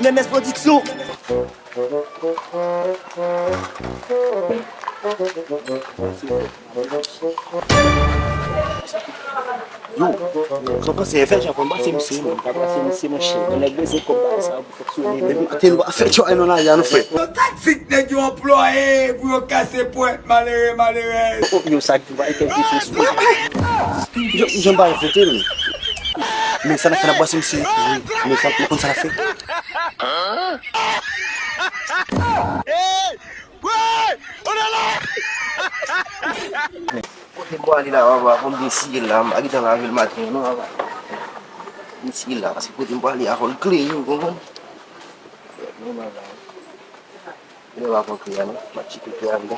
Nemes Production. Yo, só consegue fechar com base em cima, tá base em cima cheio. Ele é bem com base, sabe? Tem uma fecha aí não já não foi. Taxi que tu employé pour casser pointe malheureux. Eu sabe que vai ter que isso. Já vai fazer. Mais ça n'a fait la boisse MC. Mais ça ne ça fait. Ko ali la wa ko di sila agi da la vil mati no wa. Ni sila kasi ko timbo ali ako clean ko mo. No ma la. Ni wa ko clean ma ci ko clean da.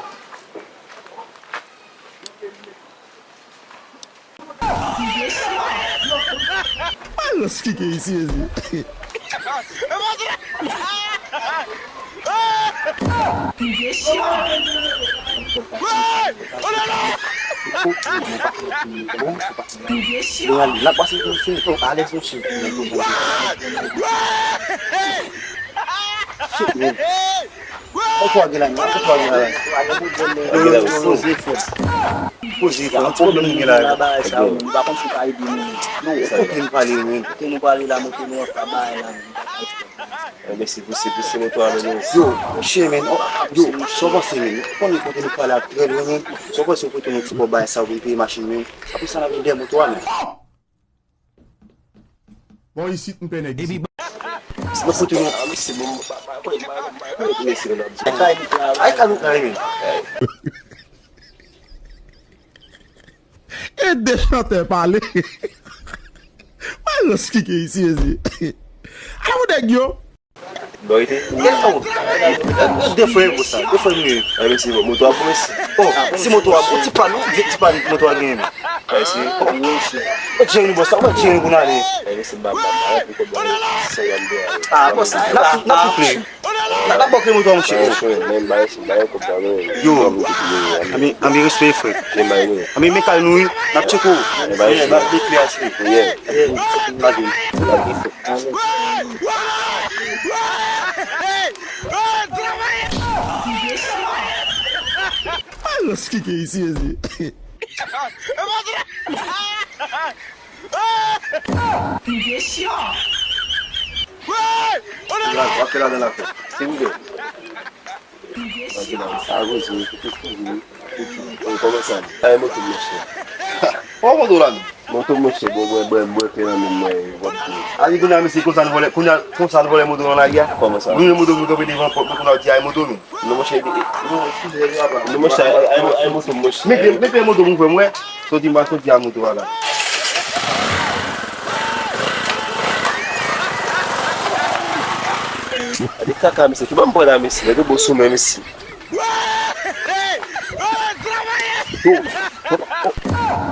Olha que é isso aí. Dengan lap pasti tu tu ada sushi. Aku lagi lah, aku lagi lah. Positif, aku belum lagi lah. Bakon suka ID ni. Aku tim kali lah, mungkin mau kabar lah. Se você motor ali. Yo, chemen, yo, só você mesmo. Quando eu tenho que falar, só você que tem que bobar essa outra machine, a pessoa não vende motor né. Bom, isso não tem ninguém. Se não for tu, Se bom, aí caiu aí. E deixa eu até falar. Olha que é isso aí. Aí o negócio. doite. Depois você, depois me. Aí se motor começa. Oh, se motor, o tipo ali, motor ali. Aí se Eu tinha no bolso, eu tinha no ali. aí se baba, fica bom. Sai andando. Ah, você, na play. Na boca do motor mexer. Nem mais, vai comprar no. Yo, a minha respeito foi. Nem mais não. A minha meca nui, na chico. Vai, na criação. Olha que é isso aí. Aquela da lá. Single. Algo assim, começando. Aí muito mexer. Qual o dolando? Muito mexer, boa pena minha. Ali do nome se consano vole, consano vole mudo na ia. Como ça? Não mudo mudo be devant pour qu'on a dit ai mudo. Não mexer. Não mexer, aí muito mexer. Me mudo mu moi. So di ma so di mudo lá. Ali kaka misi, tu vamos bolar misi, vai do bolso mesmo misi.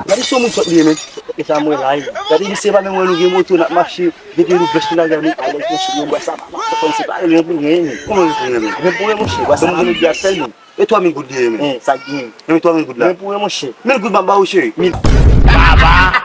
Dari so mu so di me. Kita mo live. Dari ni se ba me mo game moto na marché, de que no flash na gari, aí eu cheguei um essa. Quando se vai eu ninguém. Como eu ninguém. Me põe mo che, você não me dia tel. E tu amigo de me. Saguinho. E tu amigo de lá. Me põe mo che. Me good bamba o che. Baba.